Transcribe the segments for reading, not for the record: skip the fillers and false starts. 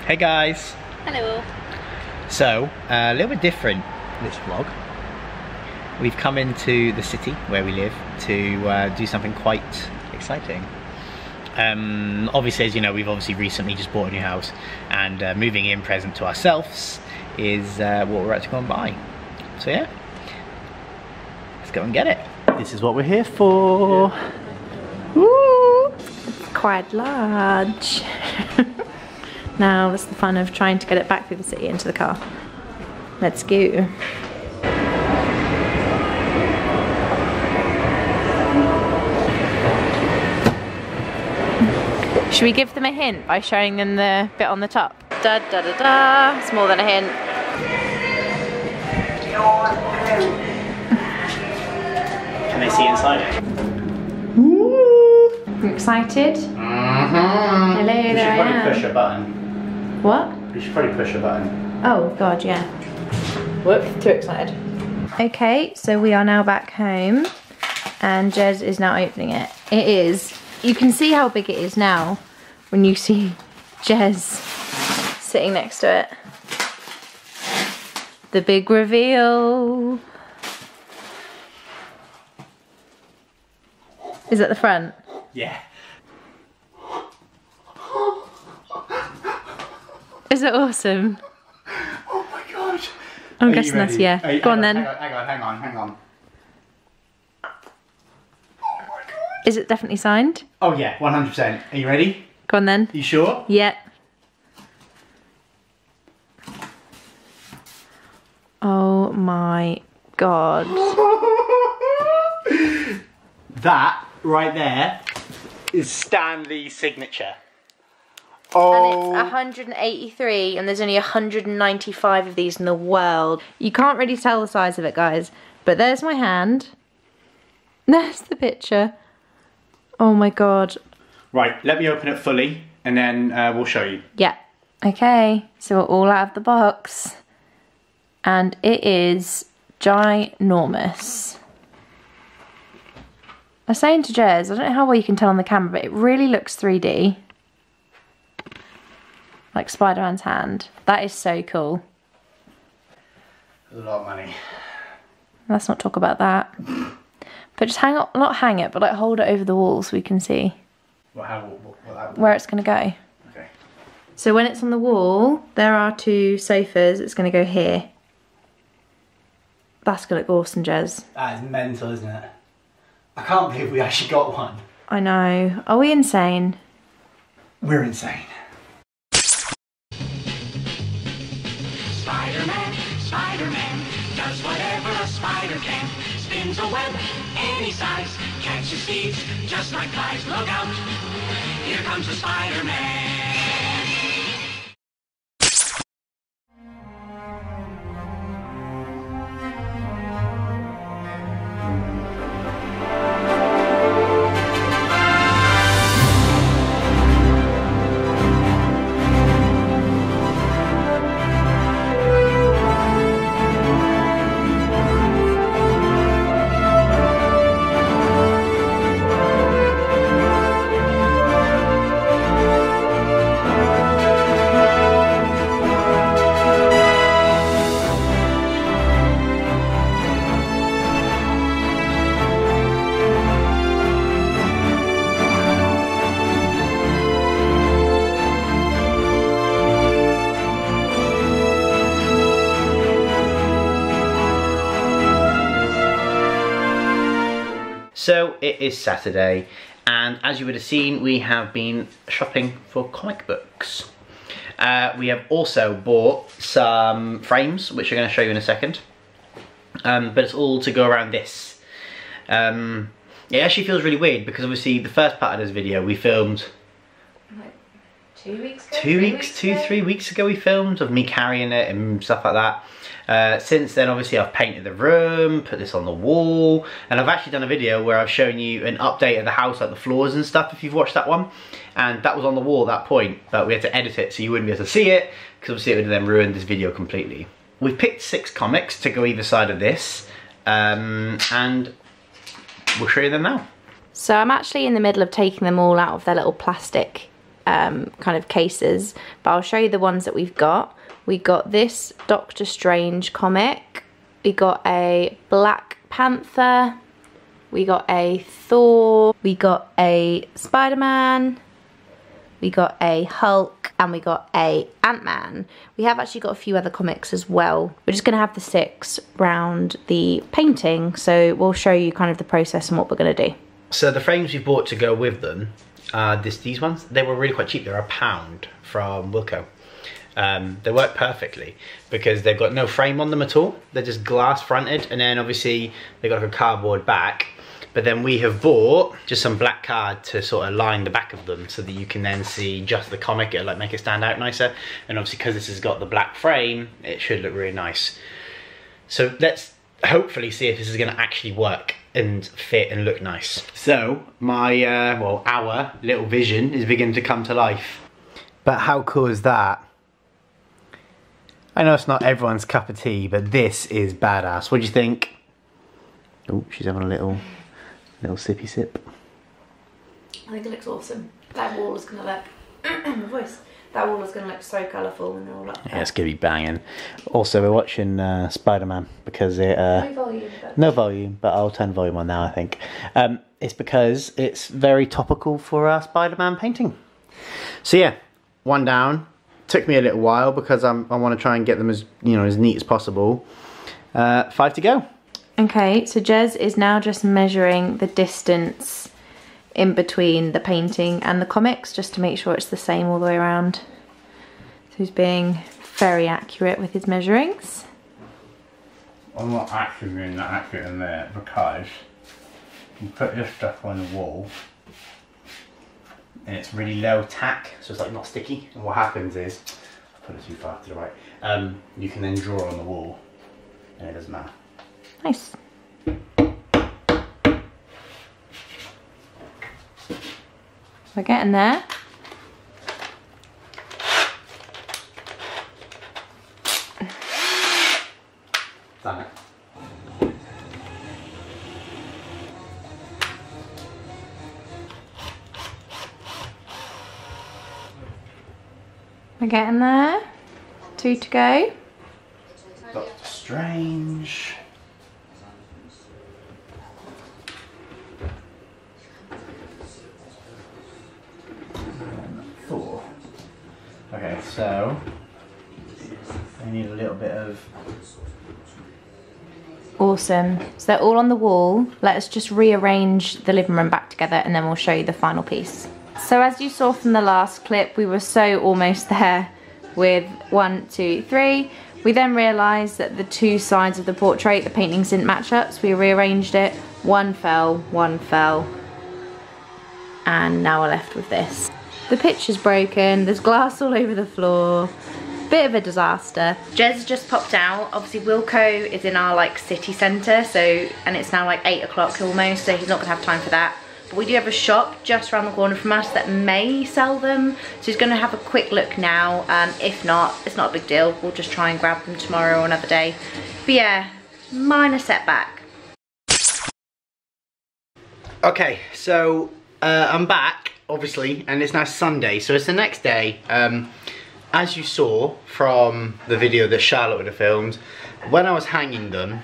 Hey guys. Hello. So, a little bit different this vlog. We've come into the city where we live to do something quite exciting. Obviously, as you know, we've obviously recently just bought a new house, and moving in present to ourselves is what we're about to go and buy. So yeah, let's go and get it. This is what we're here for. Woo! It's quite large. Now it's the fun of trying to get it back through the city into the car. Let's go. Should we give them a hint by showing them the bit on the top? Da da da da. It's more than a hint. Can they see inside it? I'm excited. Mm-hmm. Hello, there I am. We should probably push a button. What? We should probably push a button. Oh god, yeah. Whoop, too excited. Okay, so we are now back home and Jez is now opening it. It is, you can see how big it is now when you see Jez sitting next to it. The big reveal. Is at the front? Yeah. Is it awesome? Oh my god. I'm guessing that's, yeah. Go on then. Hang on. Oh my god. Is it definitely signed? Oh yeah, 100%. Are you ready? Go on then. You sure? Yeah. Oh my god. That right there is Stanley's signature. Oh. And it's 183 and there's only 195 of these in the world. You can't really tell the size of it, guys, but there's my hand. There's the picture. Oh my god. Right, let me open it fully and then we'll show you. Yeah. Okay, so we're all out of the box. And it is ginormous. I was saying to Jez, I don't know how well you can tell on the camera, but it really looks 3D. Like Spider-Man's hand. That is so cool. A lot of money. Let's not talk about that. But just hang up, not hang it, but like hold it over the wall so we can see where it's going to go. Okay. So when it's on the wall, there are two sofas. It's going to go here. That's going to look awesome, Jez. That is mental, isn't it? I can't believe we actually got one. I know. Are we insane? We're insane. Spider-Man, Spider-Man, does whatever a spider can. Spins a web any size, catches thieves just like flies. Look out, here comes the Spider-Man. So it is Saturday, and as you would have seen, we have been shopping for comic books. We have also bought some frames, which I'm going to show you in a second. But it's all to go around this. It actually feels really weird because obviously the first part of this video we filmed Like 2 weeks ago? 3 weeks ago we filmed of me carrying it and stuff like that. Since then, obviously, I've painted the room, put this on the wall, and I've actually done a video where I've shown you an update of the house, like the floors and stuff, if you've watched that one. And that was on the wall at that point, but we had to edit it so you wouldn't be able to see it, because obviously it would have then ruined this video completely. We've picked 6 comics to go either side of this, and we'll show you them now. So I'm actually in the middle of taking them all out of their little plastic kind of cases, but I'll show you the ones that we've got. We got this Doctor Strange comic, we got a Black Panther, we got a Thor, we got a Spider-Man, we got a Hulk, and we got a Ant-Man. We have actually got a few other comics as well. We're just gonna have the 6 round the painting, so we'll show you kind of the process and what we're gonna do. So the frames we bought to go with them, these ones, they were really quite cheap. They're £1 from Wilko. They work perfectly because they've got no frame on them at all. They're just glass fronted, and then obviously they've got like a cardboard back. But then we have bought just some black card to sort of line the back of them so that you can then see just the comic. It'll like make it stand out nicer. And obviously because this has got the black frame, it should look really nice. So let's hopefully see if this is going to actually work and fit and look nice. So my, well, our little vision is beginning to come to life. But how cool is that? I know it's not everyone's cup of tea, but this is badass. What do you think? Oh, she's having a little sippy sip. I think it looks awesome. That wall is gonna look, my voice. That wall is gonna look so colourful when they're all up there. Yeah, it's gonna be banging. Also, we're watching Spider-Man because it. No volume. No volume, but I'll turn volume on now. I think it's because it's very topical for our Spider-Man painting. So yeah, 1 down. Took me a little while because I want to try and get them as as neat as possible. 5 to go. Okay, so Jez is now just measuring the distance in between the painting and the comics just to make sure it's the same all the way around. So he's being very accurate with his measurings. I'm not actually being that accurate in there because you put this stuff on the wall and it's really low tack, so it's like not sticky. And what happens is, I put it too far to the right, you can then draw on the wall and it doesn't matter. Nice. We're getting there. Done it. We're getting there. 2 to go. Doctor Strange. Thor. Okay, so I need a little bit of. Awesome. So they're all on the wall. Let's just rearrange the living room back together and then we'll show you the final piece. So as you saw from the last clip, we were so almost there with 1, 2, 3. We then realised that the 2 sides of the portrait, the paintings didn't match up, so we rearranged it. 1 fell, 1 fell. And now we're left with this. The picture's broken, there's glass all over the floor. Bit of a disaster. Jez just popped out. Obviously Wilko is in our like city centre, so, and it's now like 8 o'clock almost, so he's not gonna have time for that. But we do have a shop just around the corner from us that may sell them, so he's gonna have a quick look now. If not, it's not a big deal. We'll just try and grab them tomorrow or another day. But yeah, minor setback. Okay, so I'm back, obviously, and it's now Sunday, so it's the next day. As you saw from the video that Charlotte would have filmed, when I was hanging them,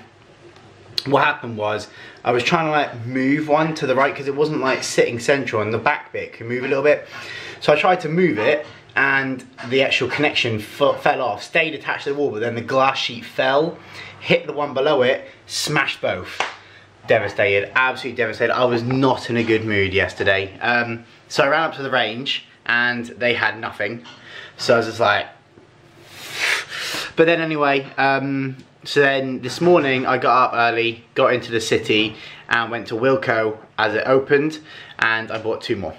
what happened was I was trying to like move one to the right because it wasn't like sitting central, and the back bit could move a little bit. So I tried to move it and the actual connection fell off, stayed attached to the wall, but then the glass sheet fell, hit the one below it, smashed both. Devastated, absolutely devastated. I was not in a good mood yesterday. So I ran up to the range and they had nothing. So I was just like, but then anyway, so then this morning I got up early, got into the city and went to Wilko as it opened, and I bought 2 more.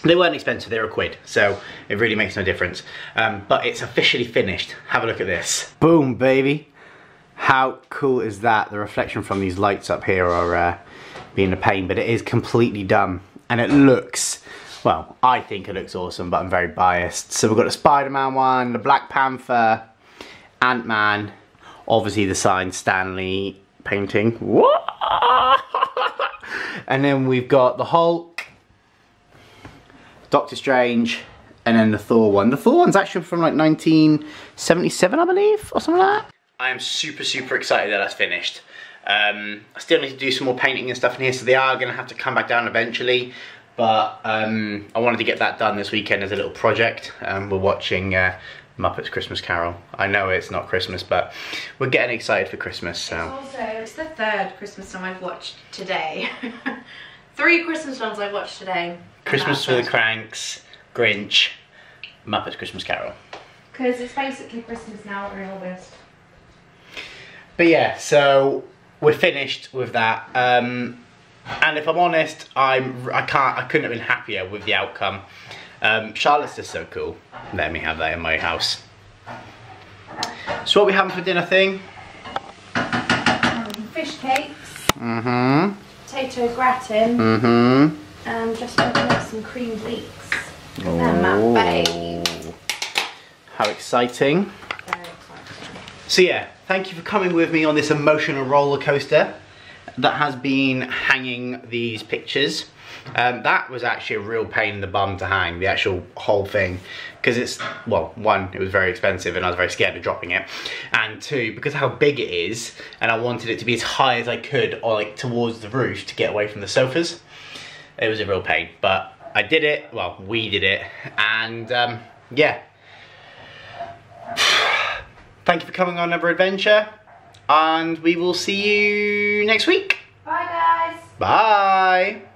They weren't expensive, they were £1, so it really makes no difference. But it's officially finished. Have a look at this. Boom, baby. How cool is that? The reflection from these lights up here are being a pain, but it is completely done. And it looks, well, I think it looks awesome, but I'm very biased. So we've got the Spider-Man one, the Black Panther, Ant-Man, obviously the signed Stan Lee painting. And then we've got the Hulk, Doctor Strange, and then the Thor one. The Thor one's actually from like 1977, I believe, or something like that. I am super, super excited that that's finished. I still need to do some more painting and stuff in here, so they are going to have to come back down eventually. But I wanted to get that done this weekend as a little project. We're watching Muppets Christmas Carol. I know it's not Christmas, but we're getting excited for Christmas. So. It's the third Christmas song I've watched today. 3 Christmas songs I've watched today. Christmas for the Cranks, Grinch, Muppets Christmas Carol. Because it's basically Christmas now, we're in August. But yeah, so we're finished with that. And if I'm honest, I couldn't have been happier with the outcome. Charlotte's just so cool. Let me have that in my house. So what we having for dinner thing? Fish cakes. Mm-hmm. Potato gratin. Mm-hmm. And just open up some creamed leeks. And my babe. How exciting. Very exciting. So yeah, thank you for coming with me on this emotional roller coaster that has been hanging these pictures. That was actually a real pain in the bum to hang, the actual whole thing, because it's, well, 1, it was very expensive and I was very scared of dropping it, and 2, because of how big it is, and I wanted it to be as high as I could, or like towards the roof to get away from the sofas. It was a real pain, but I did it, well, we did it, and yeah. Thank you for coming on another adventure, and we will see you next week. Bye guys. Bye.